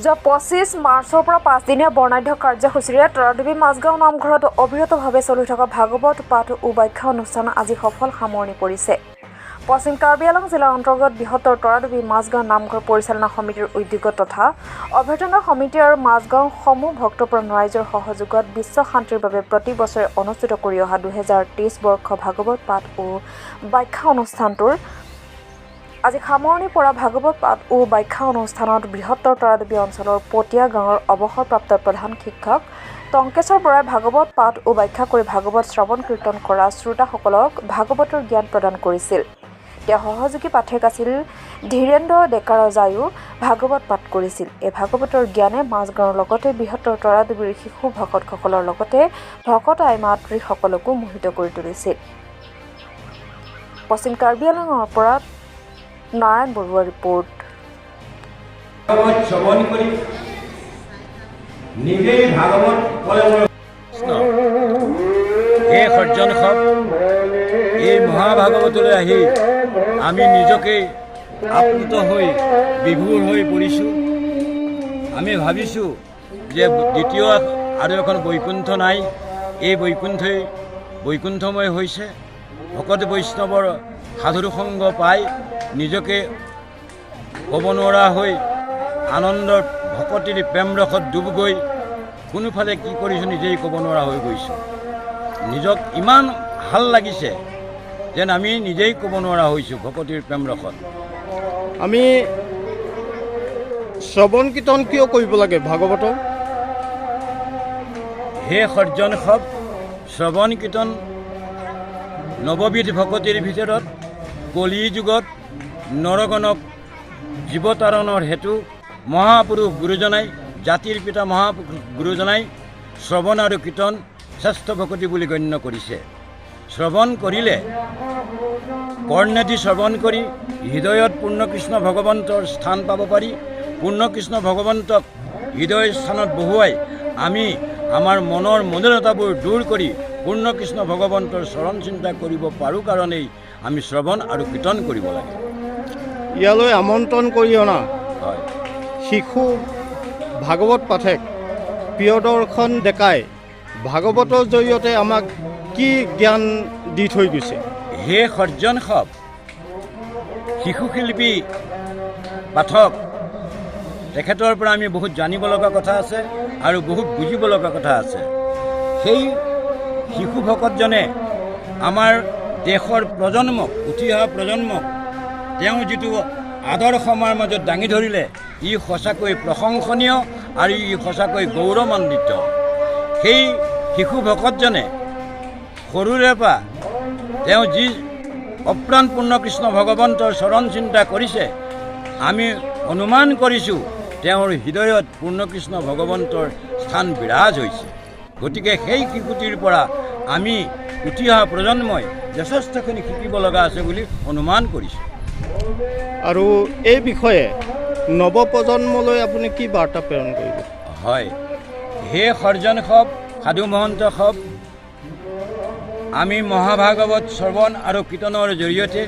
যোৱা 25 মাৰ্চৰ পৰা 5 দিনীয়া বৰ্ণাঢ্য কাৰ্যসূচীৰে তৰাদেৱী মাজগাঁও নামঘৰত অবিৰতভাৱে চলি থকা ভাগৱত পাঠ উপাখ্যা অনুষ্ঠান আজি সফল সামৰণি পৰিছে। পশ্চিম কাৰ্বি আংলং জিলাৰ অন্তৰ্গত বৃহত্তৰ তৰাদেৱী মাজগাঁও নামঘৰ পৰিচালনা সমিতিৰ উদ্যোগত তথা অভ্যৰ্থনা সমিতি আৰু মাজগাঁও সমূহ ভক্তপ্ৰাণ ৰাইজৰ সহযোগত বিশ্ব শান্তিৰ বাবে প্ৰতি বছৰে অনুষ্ঠিত কৰি অহা 2023 বৰ্ষ ভাগৱত পাঠ ও ব্যাখ্যা অনুষ্ঠানটোৰ আজি সামৰণি পৰা ভাগৱত পাঠ ও ব্যাখ্যা অনুষ্ঠানত বৃহত্তৰ তৰাদেৱী অঞ্চলৰ পটিয়া গাঁৱৰ অৱসৰপ্ৰাপ্ত প্ৰধান শিক্ষক টংকেশ্বৰ বৰাই ভাগৱত পাঠ ও ব্যাখ্যা কৰি ভাগৱত শ্ৰৱণ কীৰ্তন কৰা শ্ৰোতাসকলক ভাগৱতৰ জ্ঞান প্ৰদান কৰিছিল। তেওঁ সহযোগী পাঠক আছিল ধীৰেন্দ্ৰ ডেকাৰজায়ো ভাগৱত পাঠ কৰিছিল। এই ভাগৱতৰ জ্ঞানে মাজগাঁৱৰ লগতে বৃহত্তৰ তৰাদেৱীৰ শিশু ভকতসকলৰ লগতে ভকত আই মাতৃসকলকো মোহিত কৰি তুলিছিল। পশ্চিম কাৰ্বি আংলঙৰ পৰা নাৰায়ণ বৰুৱা ৰিপোৰ্ট। এই সৰ্জন এই মহাভাগৱতলৈ আহি আমি নিজকে আপ্লুত হৈ বিভোৰ হৈ পৰিছোঁ। আমি ভাবিছোঁ যে দ্বিতীয় আৰু এখন বৈকুণ্ঠ নাই, এই বৈকুণ্ঠময় হৈছে। ভকত বৈষ্ণৱৰ সাধুৰ সংগ পাই নিজকে ক'ব নোৱাৰা হৈ আনন্দৰ ভকতিৰ প্ৰেমৰসত ডুব গৈ কোনোফালে কি কৰিছোঁ নিজেই ক'ব নোৱাৰা হৈ গৈছোঁ। নিজক ইমান ভাল লাগিছে যেন আমি নিজেই ক'ব নোৱাৰা হৈছোঁ ভকতিৰ প্ৰেমৰসত। আমি শ্ৰৱণ কীৰ্তন কিয় কৰিব লাগে ভাগৱতৰ? হে সৰ্জন শ্ৰৱণ কীৰ্তন নৱবিধ ভকতিৰ ভিতৰত কলি যুগত নৰগণক জীৱতাৰণৰ হেতু মহাপুৰুষ গুৰুজনাই জাতিৰ পিতা মহাপুৰুষ গুৰুজনাই শ্ৰৱণ আৰু কীৰ্তন শ্ৰেষ্ঠ ভকতি বুলি গণ্য কৰিছে। শ্ৰৱণ কৰিলে কৰ্ণেদি শ্ৰৱণ কৰি হৃদয়ত পূৰ্ণকৃষ্ণ ভগৱন্তৰ স্থান পাব পাৰি। পূৰ্ণকৃষ্ণ ভগৱন্তক হৃদয় স্থানত বহুৱাই আমি আমাৰ মনৰ মলিনতাবোৰ দূৰ কৰি পূৰ্ণকৃষ্ণ ভগৱন্তৰ চৰণ চিন্তা কৰিব পাৰোঁ কাৰণেই আমি শ্ৰৱণ আৰু কীৰ্তন কৰিব লাগে। ইয়ালৈ আমন্ত্ৰণ কৰি অনা হয় শিশু ভাগৱত পাঠক প্ৰিয়দৰ্শন ডেকাই ভাগৱতৰ জৰিয়তে আমাক কি জ্ঞান দি থৈ গৈছে? হে সৰ্জন শিশু শিল্পী পাঠক, তেখেতৰ পৰা আমি বহুত জানিব লগা কথা আছে আৰু বহুত বুজিব লগা কথা আছে। সেই শিশু ভকতজনে আমাৰ দেশৰ প্ৰজন্মক, উঠি অহা প্ৰজন্মক তেওঁ যিটো আদৰ্শ আমাৰ মাজত দাঙি ধৰিলে, ই সঁচাকৈ প্ৰশংসনীয় আৰু ই সঁচাকৈ গৌৰৱান্বিত। সেই শিশু ভকতজনে সৰুৰে পৰা তেওঁ যি অপ্ৰাণ পূৰ্ণকৃষ্ণ ভগৱন্তৰ চৰণ চিন্তা কৰিছে, আমি অনুমান কৰিছোঁ তেওঁৰ হৃদয়ত পূৰ্ণকৃষ্ণ ভগৱন্তৰ স্থান বিৰাজ হৈছে। গতিকে সেই শিশুটিৰ পৰা আমি উঠি অহা প্ৰজন্মই যথেষ্টখিনি শিকিব লগা আছে বুলি অনুমান কৰিছোঁ। আৰু এই বিষয়ে নৱপ্ৰজন্মলৈ আপুনি কি বাৰ্তা প্ৰেৰণ কৰিব? হয়, হে সৰ্জন সাধু মহন্ত আমি মহাভাগৱত শ্ৰৱণ আৰু কীৰ্তনৰ জৰিয়তে